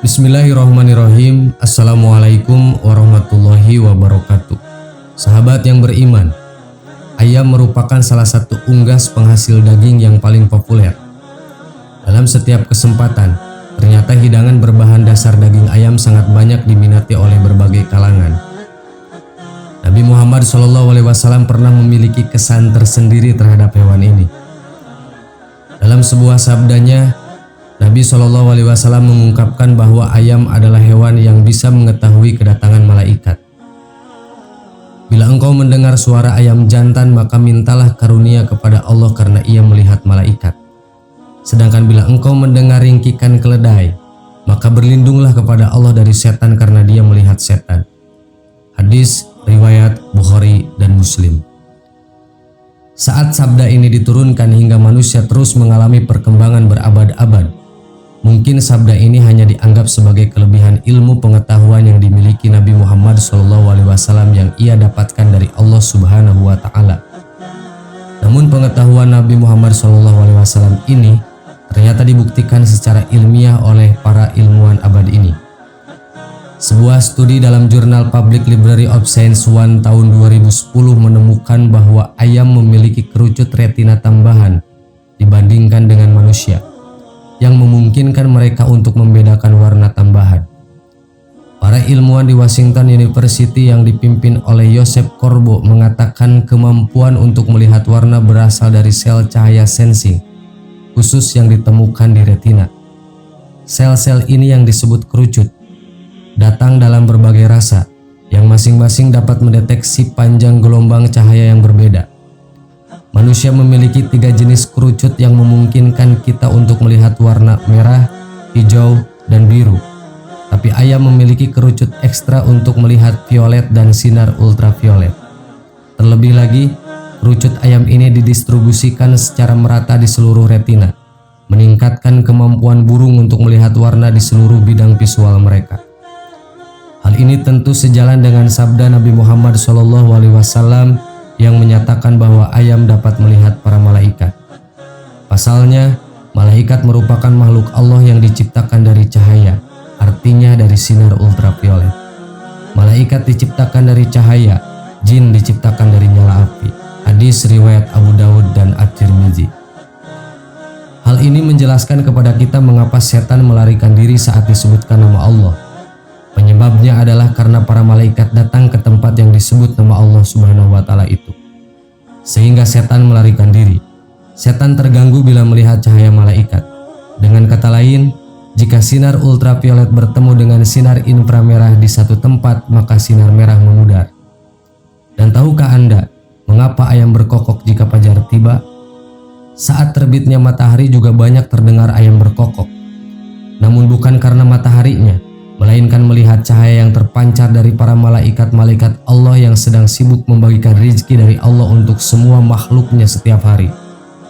Bismillahirrahmanirrahim. Assalamualaikum warahmatullahi wabarakatuh. Sahabat yang beriman, ayam merupakan salah satu unggas penghasil daging yang paling populer. Dalam setiap kesempatan, ternyata hidangan berbahan dasar daging ayam sangat banyak diminati oleh berbagai kalangan. Nabi Muhammad SAW pernah memiliki kesan tersendiri terhadap hewan ini. Dalam sebuah sabdanya, Nabi SAW mengungkapkan bahwa ayam adalah hewan yang bisa mengetahui kedatangan malaikat. Bila engkau mendengar suara ayam jantan, maka mintalah karunia kepada Allah karena ia melihat malaikat. Sedangkan bila engkau mendengar ringkikan keledai, maka berlindunglah kepada Allah dari setan karena dia melihat setan. Hadis riwayat Bukhari dan Muslim. Saat sabda ini diturunkan hingga manusia terus mengalami perkembangan berabad-abad, mungkin sabda ini hanya dianggap sebagai kelebihan ilmu pengetahuan yang dimiliki Nabi Muhammad SAW yang ia dapatkan dari Allah Subhanahu wa Ta'ala. Namun pengetahuan Nabi Muhammad SAW ini ternyata dibuktikan secara ilmiah oleh para ilmuwan abad ini. Sebuah studi dalam jurnal Public Library of Science 1 tahun 2010 menemukan bahwa ayam memiliki kerucut retina tambahan dibandingkan dengan manusia, yang memungkinkan mereka untuk membedakan warna tambahan. Para ilmuwan di Washington University yang dipimpin oleh Joseph Corbo mengatakan kemampuan untuk melihat warna berasal dari sel cahaya sensing khusus yang ditemukan di retina. Sel-sel ini yang disebut kerucut datang dalam berbagai rasa yang masing-masing dapat mendeteksi panjang gelombang cahaya yang berbeda. Manusia memiliki 3 jenis kerucut yang memungkinkan kita untuk melihat warna merah, hijau, dan biru. Tapi ayam memiliki kerucut ekstra untuk melihat violet dan sinar ultraviolet. Terlebih lagi, kerucut ayam ini didistribusikan secara merata di seluruh retina, meningkatkan kemampuan burung untuk melihat warna di seluruh bidang visual mereka. Hal ini tentu sejalan dengan sabda Nabi Muhammad SAW yang menyatakan bahwa ayam dapat melihat para malaikat. Pasalnya, malaikat merupakan makhluk Allah yang diciptakan dari cahaya, artinya dari sinar ultraviolet. Malaikat diciptakan dari cahaya, jin diciptakan dari nyala api. Hadis riwayat Abu Dawud dan At-Tirmidzi. Hal ini menjelaskan kepada kita mengapa setan melarikan diri saat disebutkan nama Allah. Penyebabnya adalah karena para malaikat datang ke tempat yang disebut nama Allah Subhanahu wa Ta'ala itu, sehingga setan melarikan diri. Setan terganggu bila melihat cahaya malaikat. Dengan kata lain, jika sinar ultraviolet bertemu dengan sinar inframerah di satu tempat, maka sinar merah memudar. Dan tahukah Anda mengapa ayam berkokok jika fajar tiba? Saat terbitnya matahari juga banyak terdengar ayam berkokok. Namun bukan karena mataharinya, melainkan melihat cahaya yang terpancar dari para malaikat-malaikat Allah yang sedang sibuk membagikan rezeki dari Allah untuk semua makhluknya setiap hari.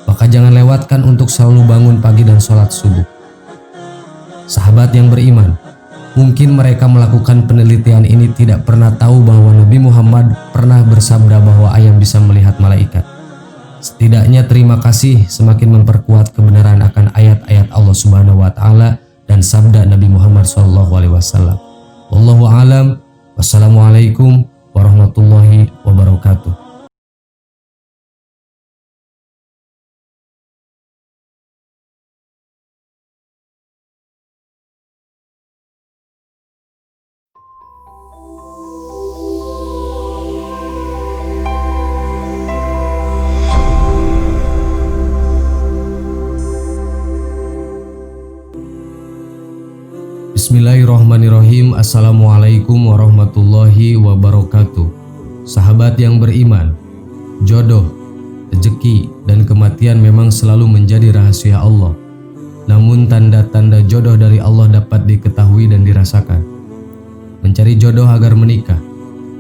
Maka jangan lewatkan untuk selalu bangun pagi dan sholat subuh. Sahabat yang beriman, mungkin mereka melakukan penelitian ini tidak pernah tahu bahwa Nabi Muhammad pernah bersabda bahwa ayam bisa melihat malaikat. Setidaknya terima kasih semakin memperkuat kebenaran akan ayat-ayat Allah Subhanahu wa Ta'ala dan sabda Nabi Muhammad SAW. Wallahu a'lam. Wassalamualaikum warahmatullahi wabarakatuh. Bismillahirrahmanirrahim. Assalamualaikum warahmatullahi wabarakatuh. Sahabat yang beriman, jodoh, rezeki, dan kematian memang selalu menjadi rahasia Allah. Namun tanda-tanda jodoh dari Allah dapat diketahui dan dirasakan. Mencari jodoh agar menikah,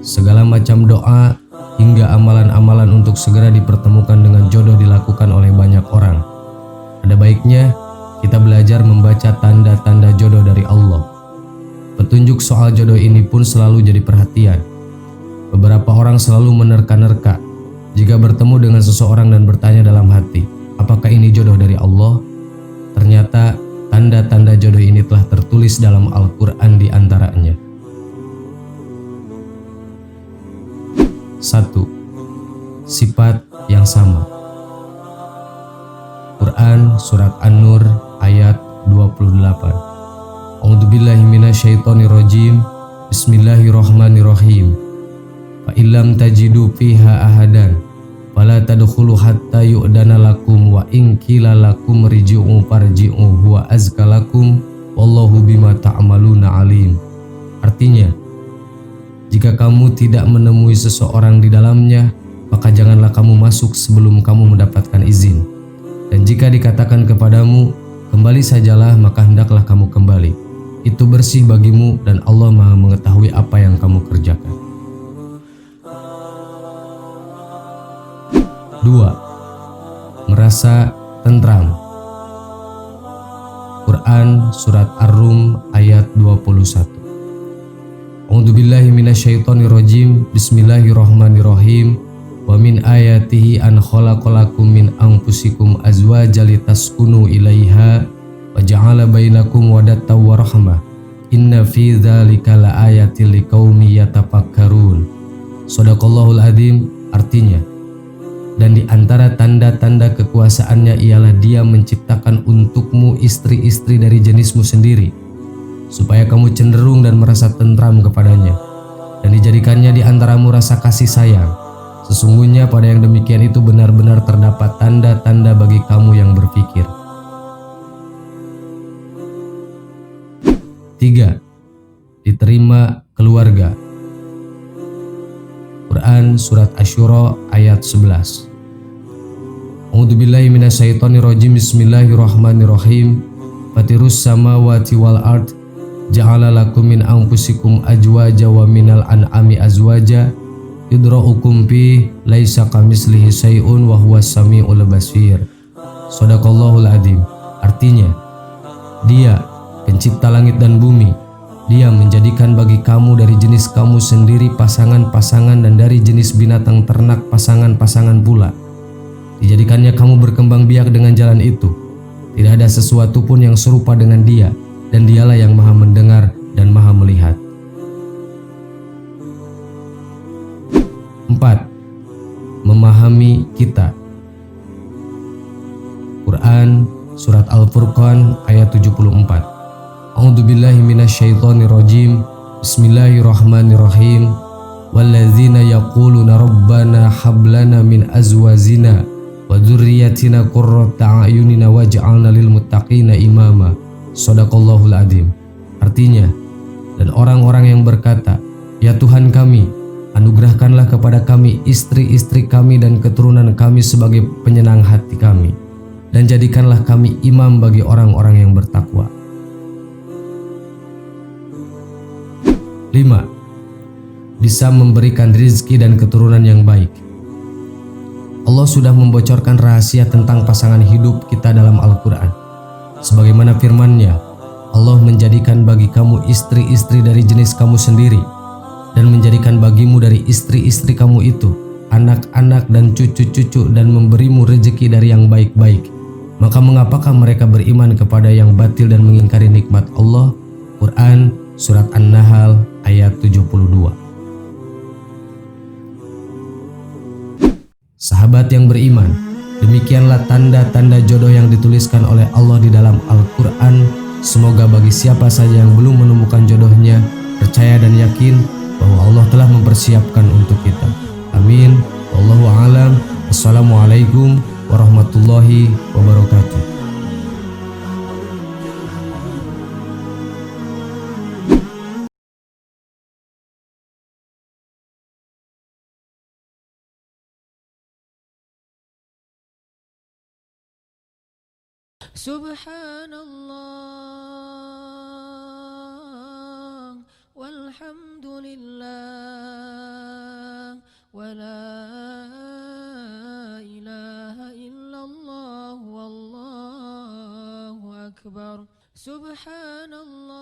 segala macam doa hingga amalan-amalan untuk segera dipertemukan dengan jodoh dilakukan oleh banyak orang. Ada baiknya kita belajar membaca tanda-tanda jodoh dari Allah. Petunjuk soal jodoh ini pun selalu jadi perhatian. Beberapa orang selalu menerka-nerka jika bertemu dengan seseorang dan bertanya dalam hati, apakah ini jodoh dari Allah? Ternyata tanda-tanda jodoh ini telah tertulis tertulis dalam Al-Quran di antaranya. 1. Sifat yang sama. Quran Surat An-Nur ayat 28. A'udzubillahi minasyaitonirrajim. Bismillahirrahmanirrahim. Fa illam tajidu fiha ahadan fala tadkhulu hatta yu'dana lakum wa in qila lakum riji'u farji'u huwa azka lakum wallahu bima ta'maluna alim. Artinya, jika kamu tidak menemui seseorang di dalamnya, maka janganlah kamu masuk sebelum kamu mendapatkan izin. Dan jika dikatakan kepadamu, kembali sajalah, maka hendaklah kamu kembali. Itu bersih bagimu dan Allah Maha mengetahui apa yang kamu kerjakan. 2. Merasa tentram. Quran Surat Ar-Rum ayat 21. A'udzubillahi minasyaitonirrajim. Bismillahirrahmanirrahim. Wa min ayatihi an khalaqalakum min anfusikum azwajan litaskunu ilaiha wa ja'ala bainakum mawaddatan wa rahmah. Inna fi dzalika laayatil liqaumin yatafakkarun. Shadaqallahul adzim. Artinya, dan di antara tanda-tanda kekuasaannya ialah Dia menciptakan untukmu istri-istri dari jenismu sendiri, supaya kamu cenderung dan merasa tentram kepadanya, dan dijadikannya di antaramu rasa kasih sayang. Sesungguhnya pada yang demikian itu benar-benar terdapat tanda-tanda bagi kamu yang berpikir. 3. Diterima keluarga. Quran Surat Asy-Syura ayat 11. A'udzubillahi minasyaitonirrajim. Bismillahirrahmanirrahim. Fatirus samawati wal ard ja'ala lakum min anfusikum azwaja wa minal an'ami azwaja yudra'ukum fi laisa kamislihi syai'un wa huwas samiul basir. Shadaqallahul adzim. Artinya, Dia pencipta langit dan bumi. Dia menjadikan bagi kamu dari jenis kamu sendiri pasangan-pasangan, dan dari jenis binatang ternak pasangan-pasangan pula. Dijadikannya kamu berkembang biak dengan jalan itu. Tidak ada sesuatu pun yang serupa dengan Dia, dan Dialah yang Maha mendengar dan Maha melihat. 4. Memahami kita. Quran Surat Al-Furqan ayat 74. A'udzubillahi minasyaitonirrajim. Bismillahirrahmanirrahim. Walladzina yaquluna rabbana hab lana min azwajina wa dzurriyyatina qurrata a'yunina waj'alna lil muttaqina imama. Shadaqallahul adzim. Artinya, dan orang-orang yang berkata, ya Tuhan kami, anugerahkanlah kepada kami istri-istri kami dan keturunan kami sebagai penyenang hati kami, dan jadikanlah kami imam bagi orang-orang yang bertakwa. 5. Bisa memberikan rizki dan keturunan yang baik. Allah sudah membocorkan rahasia tentang pasangan hidup kita dalam Al-Quran. Sebagaimana firman-Nya, Allah menjadikan bagi kamu istri-istri dari jenis kamu sendiri, dan menjadikan bagimu dari istri-istri kamu itu anak-anak dan cucu-cucu, dan memberimu rezeki dari yang baik-baik. Maka mengapakah mereka beriman kepada yang batil dan mengingkari nikmat Allah? Quran Surat An-Nahl ayat 72. Sahabat yang beriman, demikianlah tanda-tanda jodoh yang dituliskan oleh Allah di dalam Al-Quran. Semoga bagi siapa saja yang belum menemukan jodohnya, percaya dan yakin bahwa Allah telah mempersiapkan untuk kita. Amin. Wallahu a'lam. Assalamualaikum warahmatullahi wabarakatuh. Subhanallah walhamdulillah wa la ilaha illallah wallahu akbar. Subhanallah